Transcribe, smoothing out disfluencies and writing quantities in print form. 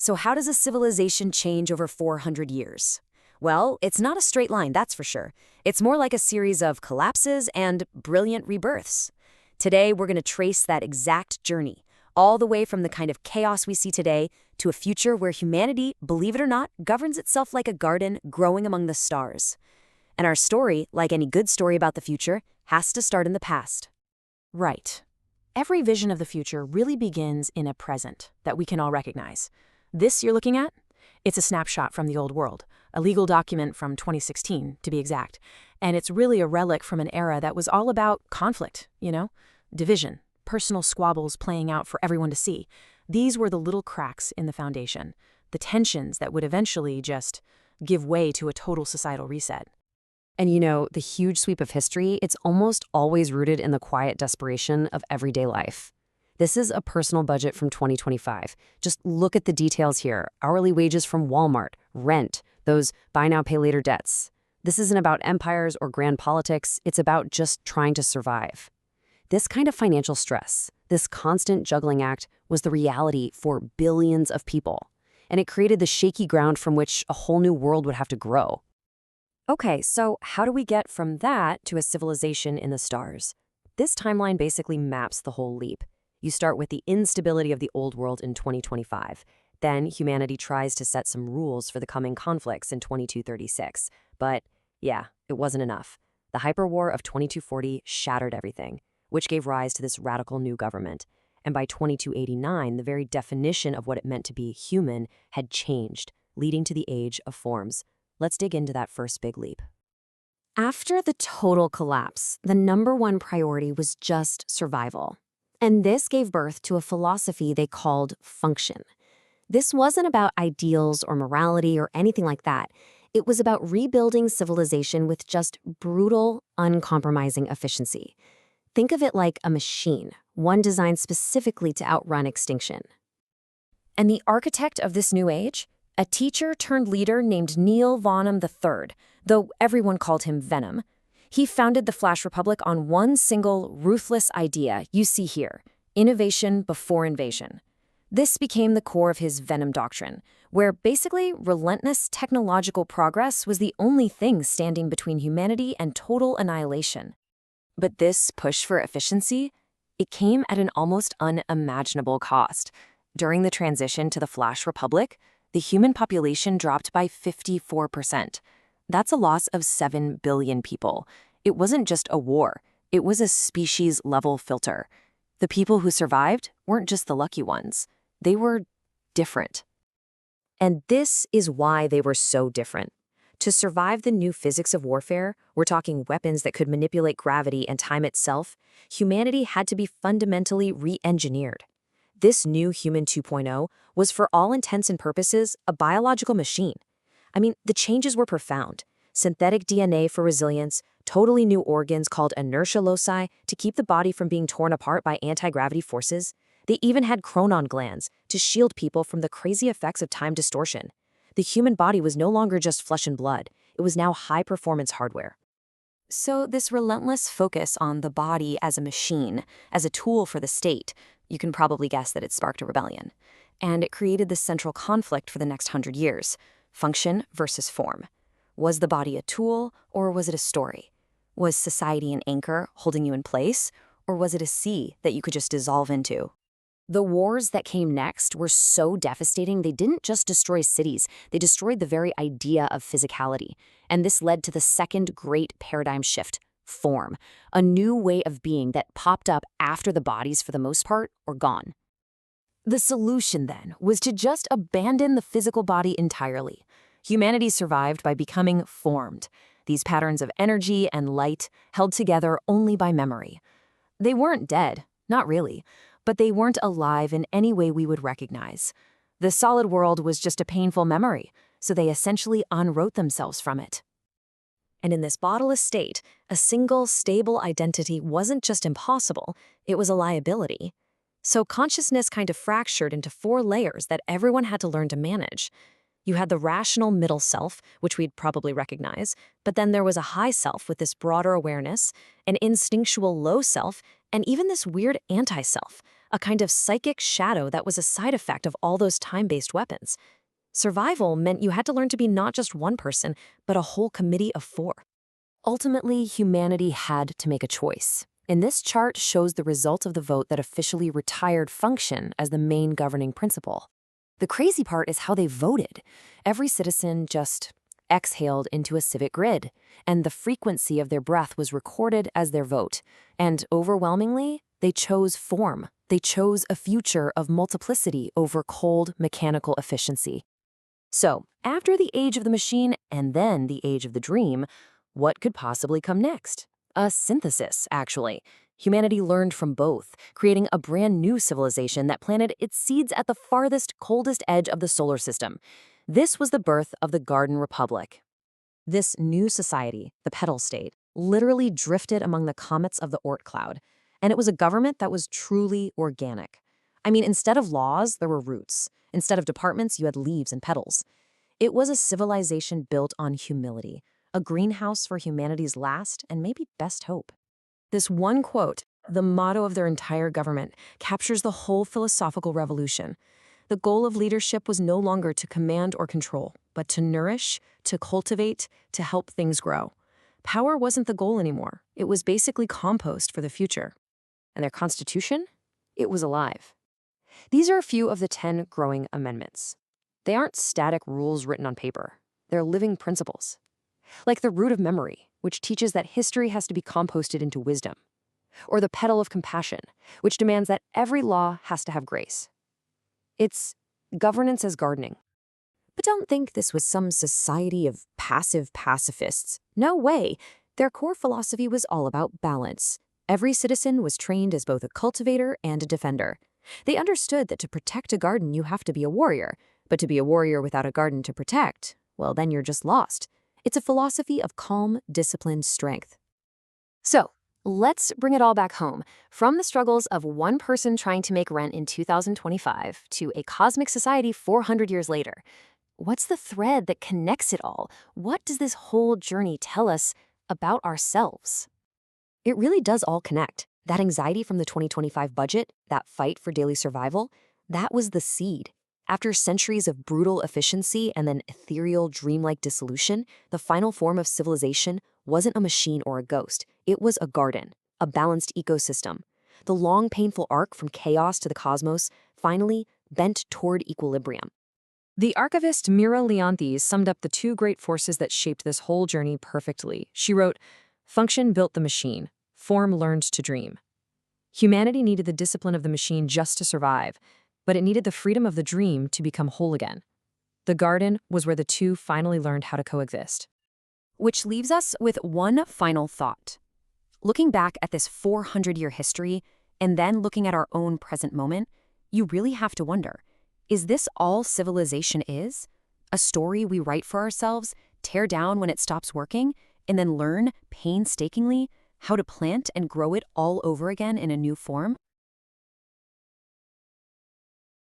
So how does a civilization change over 400 years? Well, it's not a straight line, that's for sure. It's more like a series of collapses and brilliant rebirths. Today, we're going to trace that exact journey, all the way from the kind of chaos we see today to a future where humanity, believe it or not, governs itself like a garden growing among the stars. And our story, like any good story about the future, has to start in the past. Right. Every vision of the future really begins in a present that we can all recognize. This you're looking at? It's a snapshot from the old world, a legal document from 2016, to be exact. And it's really a relic from an era that was all about conflict, division, personal squabbles playing out for everyone to see. These were the little cracks in the foundation, the tensions that would eventually just give way to a total societal reset. And the huge sweep of history, it's almost always rooted in the quiet desperation of everyday life. This is a personal budget from 2025. Just look at the details here. Hourly wages from Walmart, rent, those buy now, pay later debts. This isn't about empires or grand politics. It's about just trying to survive. This kind of financial stress, this constant juggling act, was the reality for billions of people. And it created the shaky ground from which a whole new world would have to grow. Okay, so how do we get from that to a civilization in the stars? This timeline basically maps the whole leap. You start with the instability of the old world in 2025. Then humanity tries to set some rules for the coming conflicts in 2236. But yeah, it wasn't enough. The hyperwar of 2240 shattered everything, which gave rise to this radical new government. And by 2289, the very definition of what it meant to be human had changed, leading to the age of forms. Let's dig into that first big leap. After the total collapse, the #1 priority was just survival. And this gave birth to a philosophy they called function. This wasn't about ideals or morality or anything like that. It was about rebuilding civilization with just brutal, uncompromising efficiency. Think of it like a machine, one designed specifically to outrun extinction. And the architect of this new age? A teacher turned leader named Neil Vonham III, though everyone called him Venom. He founded the Flash Republic on one single, ruthless idea you see here: innovation before invasion. This became the core of his Venom doctrine, where basically relentless technological progress was the only thing standing between humanity and total annihilation. But this push for efficiency, it came at an almost unimaginable cost. During the transition to the Flash Republic, the human population dropped by 54%. That's a loss of 7 billion people. It wasn't just a war. It was a species-level filter. The people who survived weren't just the lucky ones. They were different. And this is why they were so different. To survive the new physics of warfare, we're talking weapons that could manipulate gravity and time itself, humanity had to be fundamentally re-engineered. This new Human 2.0 was, for all intents and purposes, a biological machine. I mean, the changes were profound. Synthetic DNA for resilience, totally new organs called inertia loci to keep the body from being torn apart by anti-gravity forces. They even had chronon glands to shield people from the crazy effects of time distortion. The human body was no longer just flesh and blood. It was now high-performance hardware. So this relentless focus on the body as a machine, as a tool for the state, you can probably guess that it sparked a rebellion. And it created this central conflict for the next 100 years: function versus form. Was the body a tool, or was it a story? Was society an anchor holding you in place, or was it a sea that you could just dissolve into? The wars that came next were so devastating, they didn't just destroy cities, they destroyed the very idea of physicality. And this led to the second great paradigm shift: form, a new way of being that popped up after the bodies, for the most part, were gone. The solution, then, was to just abandon the physical body entirely. Humanity survived by becoming formed, these patterns of energy and light held together only by memory. They weren't dead, not really, but they weren't alive in any way we would recognize. The solid world was just a painful memory, so they essentially unwrote themselves from it. And in this bodiless state, a single, stable identity wasn't just impossible, it was a liability. So consciousness kind of fractured into 4 layers that everyone had to learn to manage. You had the rational middle self, which we'd probably recognize, but then there was a high self with this broader awareness, an instinctual low self, and even this weird anti-self, a kind of psychic shadow that was a side effect of all those time-based weapons. Survival meant you had to learn to be not just one person, but a whole committee of 4. Ultimately, humanity had to make a choice. And this chart shows the result of the vote that officially retired function as the main governing principle. The crazy part is how they voted. Every citizen just exhaled into a civic grid, and the frequency of their breath was recorded as their vote. And overwhelmingly, they chose form. They chose a future of multiplicity over cold, mechanical efficiency. So, after the age of the machine and then the age of the dream, what could possibly come next? A synthesis, actually. Humanity learned from both, creating a brand new civilization that planted its seeds at the farthest, coldest edge of the solar system. This was the birth of the Garden Republic. This new society, the petal state, literally drifted among the comets of the Oort cloud, and it was a government that was truly organic. I mean, instead of laws, there were roots. Instead of departments, you had leaves and petals. It was a civilization built on humility, a greenhouse for humanity's last and maybe best hope. This one quote, the motto of their entire government, captures the whole philosophical revolution. The goal of leadership was no longer to command or control, but to nourish, to cultivate, to help things grow. Power wasn't the goal anymore. It was basically compost for the future. And their constitution? It was alive. These are a few of the 10 growing amendments. They aren't static rules written on paper. They're living principles. Like the root of memory, which teaches that history has to be composted into wisdom. Or the petal of compassion, which demands that every law has to have grace. It's governance as gardening. But don't think this was some society of passive pacifists. No way. Their core philosophy was all about balance. Every citizen was trained as both a cultivator and a defender. They understood that to protect a garden, you have to be a warrior. But to be a warrior without a garden to protect, well, then you're just lost. It's a philosophy of calm, disciplined strength. So, let's bring it all back home. From the struggles of one person trying to make rent in 2025 to a cosmic society 400 years later. What's the thread that connects it all? What does this whole journey tell us about ourselves? It really does all connect. That anxiety from the 2025 budget, that fight for daily survival, that was the seed. After centuries of brutal efficiency and then ethereal, dreamlike dissolution, the final form of civilization wasn't a machine or a ghost. It was a garden, a balanced ecosystem. The long, painful arc from chaos to the cosmos finally bent toward equilibrium. The archivist Mira Leontes summed up the 2 great forces that shaped this whole journey perfectly. She wrote, "Function built the machine. Form learned to dream." Humanity needed the discipline of the machine just to survive, but it needed the freedom of the dream to become whole again. The garden was where the 2 finally learned how to coexist. Which leaves us with one final thought. Looking back at this 400-year history, and then looking at our own present moment, you really have to wonder, is this all civilization is? A story we write for ourselves, tear down when it stops working, and then learn, painstakingly, how to plant and grow it all over again in a new form?